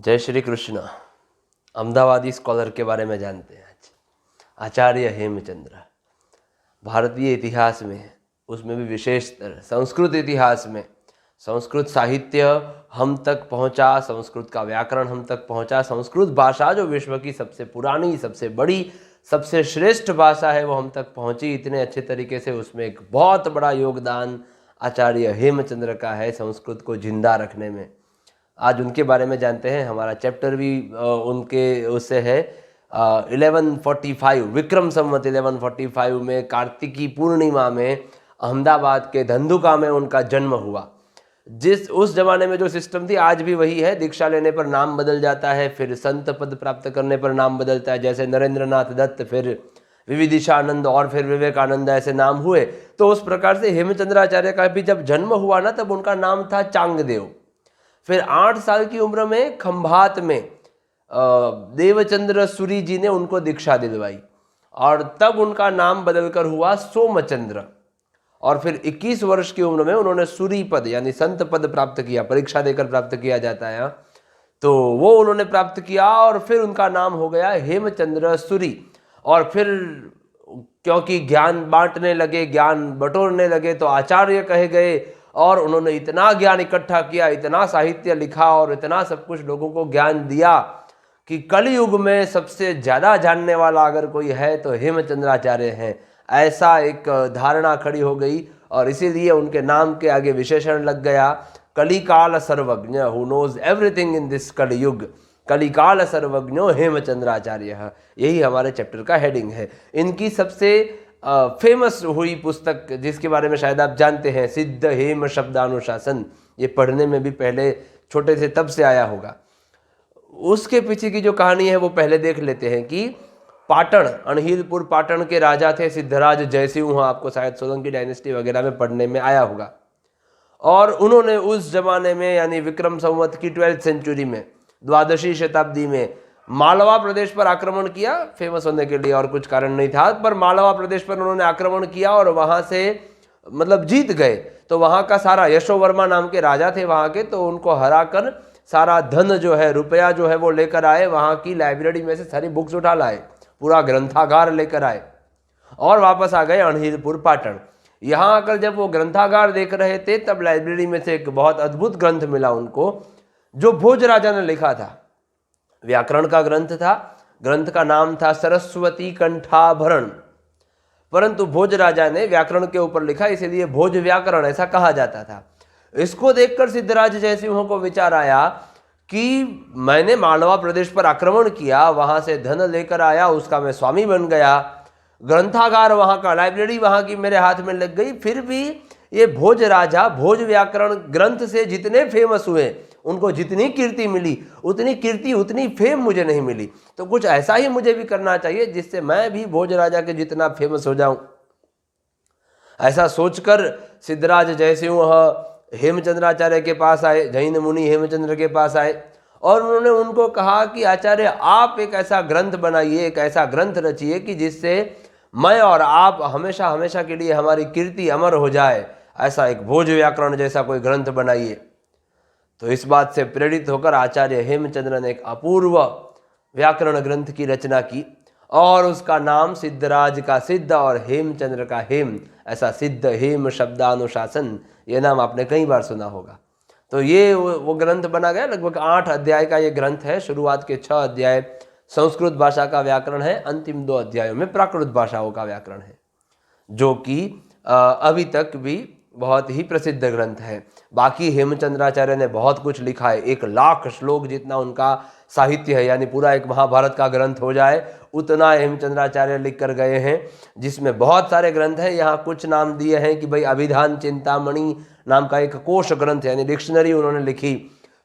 जय श्री कृष्ण। अहमदाबादी स्कॉलर के बारे में जानते हैं आज। आचार्य हेमचंद्र भारतीय इतिहास में, उसमें भी विशेषतर संस्कृत इतिहास में, संस्कृत साहित्य हम तक पहुंचा, संस्कृत का व्याकरण हम तक पहुंचा, संस्कृत भाषा जो विश्व की सबसे पुरानी, सबसे बड़ी, सबसे श्रेष्ठ भाषा है वो हम तक पहुंची इतने अच्छे तरीके से। उसमें एक बहुत बड़ा योगदान आचार्य हेमचंद्र का है संस्कृत को जिंदा रखने में। आज उनके बारे में जानते हैं। हमारा चैप्टर भी उनके उससे है। 1145 विक्रम संवत 1145 में कार्तिकी पूर्णिमा में अहमदाबाद के धंधुका में उनका जन्म हुआ। जिस उस जमाने में जो सिस्टम थी आज भी वही है। दीक्षा लेने पर नाम बदल जाता है, फिर संत पद प्राप्त करने पर नाम बदलता है। जैसे नरेंद्रनाथ दत्त, फिर विविदिशानंद और फिर विवेकानंद, ऐसे नाम हुए। तो उस प्रकार से हेमचंद्राचार्य का भी जब जन्म हुआ ना, तब उनका नाम था चांगदेव। फिर 8 साल की उम्र में खंभात में देवचंद्र सूरी जी ने उनको दीक्षा दिलवाई और तब उनका नाम बदलकर हुआ सोमचंद्र। और फिर 21 वर्ष की उम्र में उन्होंने सूरी पद यानी संत पद प्राप्त किया। परीक्षा देकर प्राप्त किया जाता है, तो वो उन्होंने प्राप्त किया और फिर उनका नाम हो गया हेमचंद्र सूरी। और फिर क्योंकि ज्ञान बांटने लगे, ज्ञान बटोरने लगे, तो आचार्य कहे गए और उन्होंने इतना ज्ञान इकट्ठा किया, इतना साहित्य लिखा और इतना सब कुछ लोगों को ज्ञान दिया कि कलयुग में सबसे ज़्यादा जानने वाला अगर कोई है तो हेमचंद्राचार्य हैं। ऐसा एक धारणा खड़ी हो गई और इसीलिए उनके नाम के आगे विशेषण लग गया, Kalikal Sarvagya, who knows everything in this Kaliyug, Kalikal सर्वज्ञो Hemchandracharya. यही हमारे चैप्टर का हेडिंग है। इनकी सबसे फेमस हुई पुस्तक जिसके बारे में शायद आप जानते हैं, सिद्ध हेम शब्दानुशासन। ये पढ़ने में भी पहले छोटे से तब से आया होगा। उसके पीछे की जो कहानी है वो पहले देख लेते हैं कि पाटन, अनहिलपुर पाटन के राजा थे सिद्धराज जयसिंह। आपको शायद सोलंकी डायनेस्टी वगैरह में पढ़ने में आया होगा। और उन्होंने उस जमाने में यानी विक्रम संवत की 12th सेंचुरी में, 12वीं शताब्दी में मालवा प्रदेश पर आक्रमण किया। फेमस होने के लिए और कुछ कारण नहीं था, पर मालवा प्रदेश पर उन्होंने आक्रमण किया और वहां से मतलब जीत गए। तो वहां का सारा, यशोवर्मा नाम के राजा थे वहां के, तो उनको हराकर सारा धन जो है, रुपया जो है वो लेकर आए। वहां की लाइब्रेरी में से सारी बुक्स उठा लाए, पूरा ग्रंथागार लेकर आए और वापस आ गए अनहिलपुर पाटन। यहाँ आकर जब वो ग्रंथागार देख रहे थे तब लाइब्रेरी में से एक बहुत अद्भुत ग्रंथ मिला उनको, जो भोज राजा ने लिखा था। व्याकरण का ग्रंथ था। ग्रंथ का नाम था सरस्वती कंठाभरण, परंतु भोज राजा ने व्याकरण के ऊपर लिखा, इसीलिए भोज व्याकरण ऐसा कहा जाता था। इसको देखकर सिद्धराज जयसिंह को विचार आया कि मैंने मालवा प्रदेश पर आक्रमण किया, वहां से धन लेकर आया, उसका मैं स्वामी बन गया, ग्रंथागार वहां का, लाइब्रेरी वहां की मेरे हाथ में लग गई, फिर भी ये भोज राजा भोज व्याकरण ग्रंथ से जितने फेमस हुए, उनको जितनी कीर्ति मिली, उतनी कीर्ति, उतनी फेम मुझे नहीं मिली। तो कुछ ऐसा ही मुझे भी करना चाहिए जिससे मैं भी भोज राजा के जितना फेमस हो जाऊं। ऐसा सोचकर सिद्धराज जयसिंह हेमचंद्राचार्य के पास आए, जैन मुनि हेमचंद्र के पास आए और उन्होंने उनको कहा कि आचार्य, आप एक ऐसा ग्रंथ बनाइए, एक ऐसा ग्रंथ रचिए कि जिससे मैं और आप हमेशा हमेशा के लिए हमारी कीर्ति अमर हो जाए। ऐसा एक भोज व्याकरण जैसा कोई ग्रंथ बनाइए। तो इस बात से प्रेरित होकर आचार्य हेमचंद्र ने एक अपूर्व व्याकरण ग्रंथ की रचना की और उसका नाम सिद्धराज का सिद्ध और हेमचंद्र का हेम, ऐसा सिद्ध हेम शब्दानुशासन, ये नाम आपने कई बार सुना होगा। तो ये वो ग्रंथ बना गया। लगभग 8 अध्याय का ये ग्रंथ है। शुरुआत के 6 अध्याय संस्कृत भाषा का व्याकरण है, अंतिम 2 अध्यायों में प्राकृत भाषाओं का व्याकरण है, जो कि अभी तक भी बहुत ही प्रसिद्ध ग्रंथ है। बाकी हेमचंद्राचार्य ने बहुत कुछ लिखा है। 1 लाख श्लोक जितना उनका साहित्य है, यानी पूरा एक महाभारत का ग्रंथ हो जाए उतना हेमचंद्राचार्य लिख कर गए हैं, जिसमें बहुत सारे ग्रंथ हैं। यहाँ कुछ नाम दिए हैं कि भाई अभिधान चिंतामणि नाम का एक कोश ग्रंथ यानी डिक्शनरी उन्होंने लिखी।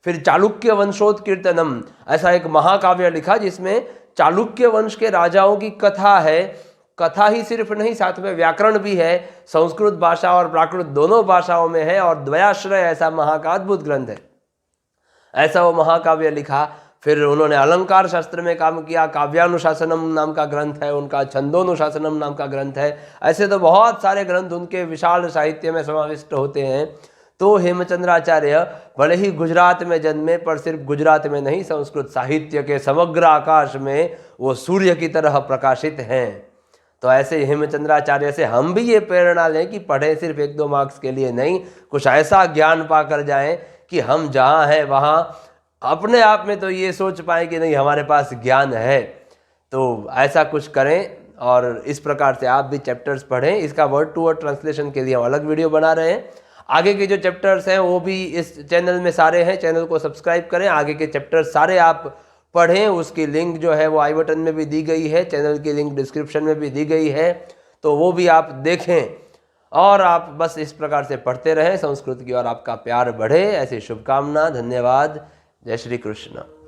फिर चालुक्य वंशोत्कीर्तनम, ऐसा एक महाकाव्य लिखा जिसमें चालुक्य वंश के राजाओं की कथा है। कथा ही सिर्फ नहीं, साथ में व्याकरण भी है। संस्कृत भाषा और प्राकृत दोनों भाषाओं में है और द्वयाश्रय ऐसा का अद्भुत ग्रंथ है। ऐसा वो महाकाव्य लिखा। फिर उन्होंने अलंकार शास्त्र में काम किया। काव्यानुशासनम नाम का ग्रंथ है उनका, छंदोनुशासनम नाम का ग्रंथ है। ऐसे तो बहुत सारे ग्रंथ उनके विशाल साहित्य में समाविष्ट होते हैं। तो हेमचंद्राचार्य भले ही गुजरात में जन्मे, पर सिर्फ गुजरात में नहीं, संस्कृत साहित्य के समग्र आकाश में वो सूर्य की तरह प्रकाशित हैं। तो ऐसे हेमचंद्राचार्य से हम भी ये प्रेरणा लें कि पढ़ें सिर्फ 1-2 मार्क्स के लिए नहीं, कुछ ऐसा ज्ञान पाकर जाएं कि हम जहाँ हैं वहाँ अपने आप में तो ये सोच पाएँ कि नहीं हमारे पास ज्ञान है। तो ऐसा कुछ करें और इस प्रकार से आप भी चैप्टर्स पढ़ें। इसका वर्ड टू वर्ड ट्रांसलेशन के लिए हम अलग वीडियो बना रहे हैं। आगे के जो चैप्टर्स हैं वो भी इस चैनल में सारे हैं, चैनल को सब्सक्राइब करें, आगे के चैप्टर्स सारे आप पढ़ें। उसकी लिंक जो है वो आई बटन में भी दी गई है, चैनल की लिंक डिस्क्रिप्शन में भी दी गई है, तो वो भी आप देखें और आप बस इस प्रकार से पढ़ते रहें। संस्कृत की ओर आपका प्यार बढ़े, ऐसी शुभकामना। धन्यवाद। जय श्री कृष्ण।